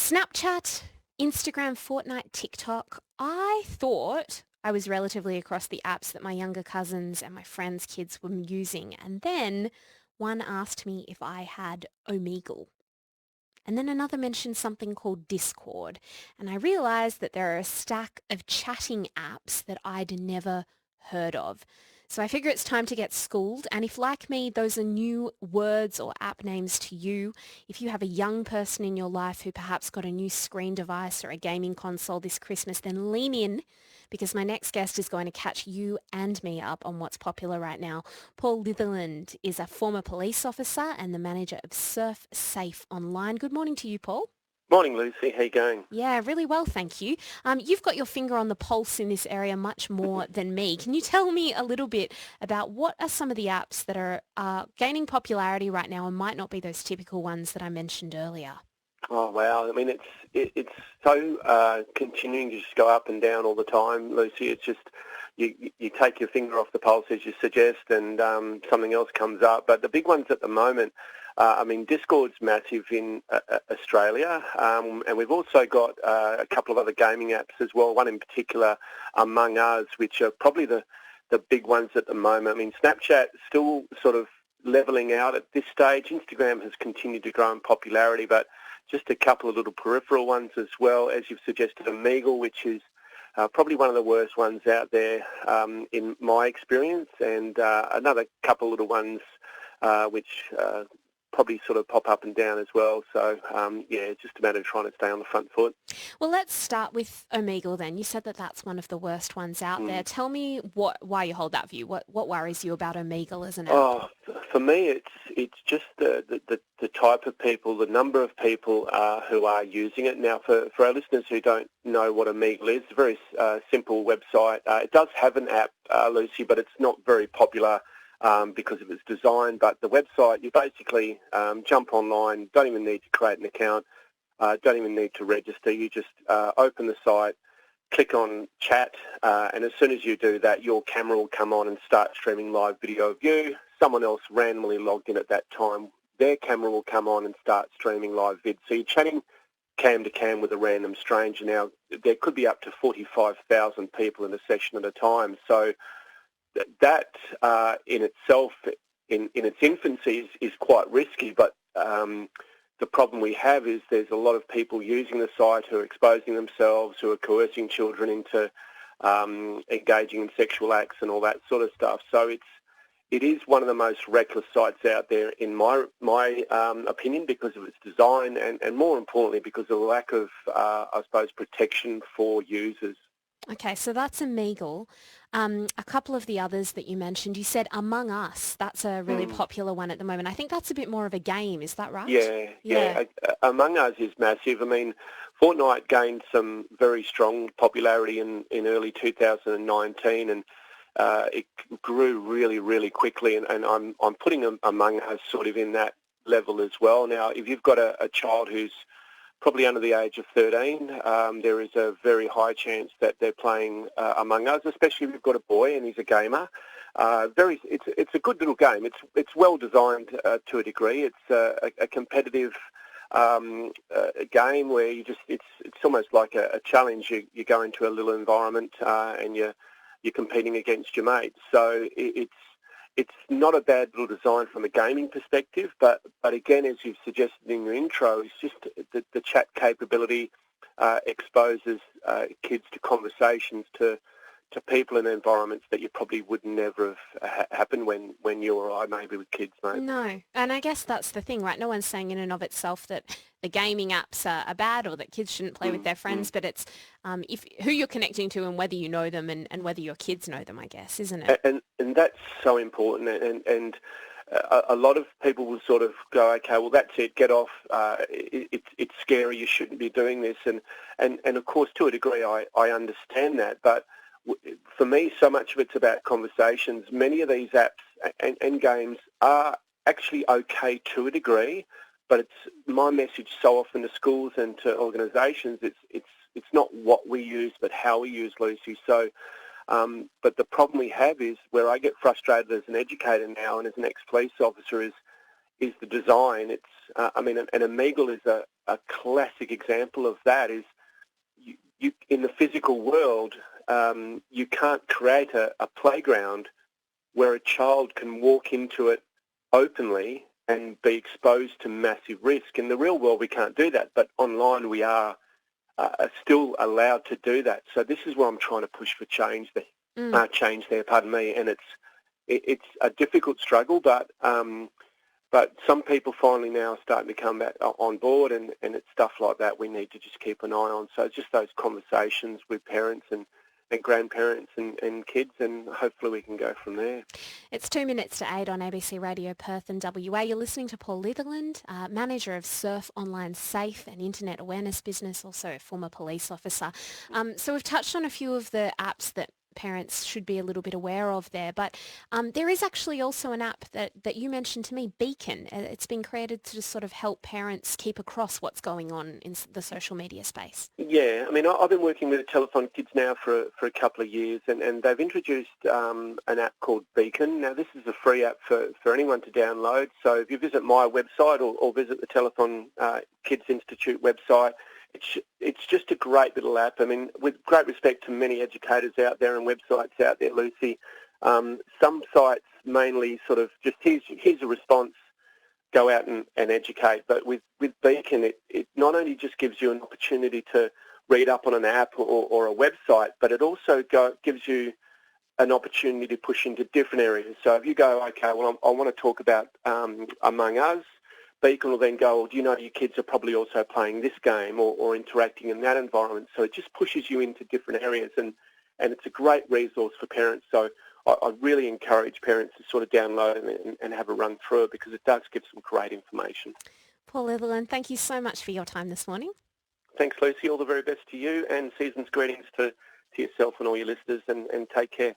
Snapchat, Instagram, Fortnite, TikTok. I thought I was relatively across the apps that my younger cousins and my friends' kids were using. And then one asked me if I had Omegle. And then another mentioned something called Discord. And I realized that there are a stack of chatting apps that I'd never heard of. So I figure it's time to get schooled. And if, like me, those are new words or app names to you, if you have a young person in your life who perhaps got a new screen device or a gaming console this Christmas, then lean in because my next guest is going to catch you and me up on what's popular right now. Paul Litherland is a former police officer and the manager of Surf Safe Online. Good morning to you, Paul. Morning, Lucy. How you going? Yeah, really well, thank you. You've got your finger on the pulse in this area much more than me. Can you tell me a little bit about what are some of the apps that are gaining popularity right now and might not be those typical ones that I mentioned earlier? Oh wow! I mean, it's so continuing to just go up and down all the time, Lucy. It's just you take your finger off the pulse as you suggest, and something else comes up. But the big ones at the moment, I mean, Discord's massive in Australia, and we've also got a couple of other gaming apps as well. One in particular, Among Us, which are probably the big ones at the moment. I mean, Snapchat still sort of leveling out at this stage. Instagram has continued to grow in popularity, but just a couple of little peripheral ones as well, as you've suggested, Omegle, which is probably one of the worst ones out there in my experience, and another couple little ones which probably sort of pop up and down as well. So, yeah, it's just a matter of trying to stay on the front foot. Well, let's start with Omegle then. You said that that's one of the worst ones out there. Tell me why you hold that view. What worries you about Omegle as an app? Oh, for me, it's just the type of people, the number of people who are using it. Now, for our listeners who don't know what Omegle is, it's a very simple website. It does have an app, Lucy, but it's not very popular because of its design. But the website, you basically jump online, don't even need to create an account, don't even need to register. You just open the site, click on chat, and as soon as you do that, your camera will come on and start streaming live video of you. Someone else randomly logged in at that time, their camera will come on and start streaming live vid. So you're chatting cam to cam with a random stranger. Now, there could be up to 45,000 people in a session at a time. So that in itself, in its infancy, is quite risky, but the problem we have is there's a lot of people using the site who are exposing themselves, who are coercing children into engaging in sexual acts and all that sort of stuff. So it is one of the most reckless sites out there, in my opinion, because of its design and more importantly because of the lack of, I suppose, protection for users. Okay, so that's Omegle. A couple of the others that you mentioned, you said Among Us. That's a really popular one at the moment. I think that's a bit more of a game. Is that right? Yeah. Among Us is massive. I mean, Fortnite gained some very strong popularity in early 2019, and it grew really, really quickly. And I'm putting Among Us sort of in that level as well. Now, if you've got a child who's probably under the age of 13, there is a very high chance that they're playing Among Us, especially if you've got a boy and he's a gamer. It's a good little game. It's well designed to a degree. It's a competitive game where it's almost like a challenge. You go into a little environment and you're competing against your mates. So it's not a bad little design from a gaming perspective, but again, as you've suggested in your intro, it's just the chat capability exposes kids to conversations, to people in environments that you probably would never have happened when you or I maybe with kids, mate. No, and I guess that's the thing, right? No one's saying in and of itself that the gaming apps are bad or that kids shouldn't play with their friends, but it's who you're connecting to and whether you know them and whether your kids know them, I guess, isn't it? And that's so important. And a lot of people will sort of go, okay, well, that's it, get off. It's scary. You shouldn't be doing this. And of course, to a degree, I understand that. But for me, so much of it's about conversations. Many of these apps and games are actually okay to a degree, but it's my message so often to schools and to organisations. It's not what we use, but how we use, Lucy. So, but the problem we have is where I get frustrated as an educator now and as an ex-police officer is the design. It's, I mean, an Omegle is a classic example of that is you in the physical world, you can't create a playground where a child can walk into it openly and be exposed to massive risk. In the real world, we can't do that, but online we are still allowed to do that. So this is where I'm trying to push for change there, pardon me, and it's a difficult struggle, but some people finally now are starting to come back on board, and it's stuff like that we need to just keep an eye on. So it's just those conversations with parents and grandparents and kids, and hopefully we can go from there. It's 2 minutes to 8 on ABC Radio Perth and WA. You're listening to Paul Litherland, manager of Surf Online Safe, an internet awareness business, also a former police officer. So we've touched on a few of the apps that parents should be a little bit aware of there, but there is actually also an app that you mentioned to me, Beacon. It's been created to just sort of help parents keep across what's going on in the social media space. Yeah, I mean, I've been working with Telethon Kids now for a couple of years, and they've introduced an app called Beacon. Now, this is a free app for anyone to download. So if you visit my website or visit the Telethon Kids Institute website, it's just a great little app. I mean, with great respect to many educators out there and websites out there, Lucy, some sites mainly sort of just here's a response, go out and educate. But with Beacon, it not only just gives you an opportunity to read up on an app or a website, but it also gives you an opportunity to push into different areas. So if you go, okay, well, I want to talk about Among Us, Beacon will then go, well, do you know your kids are probably also playing this game or interacting in that environment? So it just pushes you into different areas, and it's a great resource for parents. So I really encourage parents to sort of download and have a run through it, because it does give some great information. Paul Litherland, thank you so much for your time this morning. Thanks, Lucy. All the very best to you, and season's greetings to yourself and all your listeners, and take care.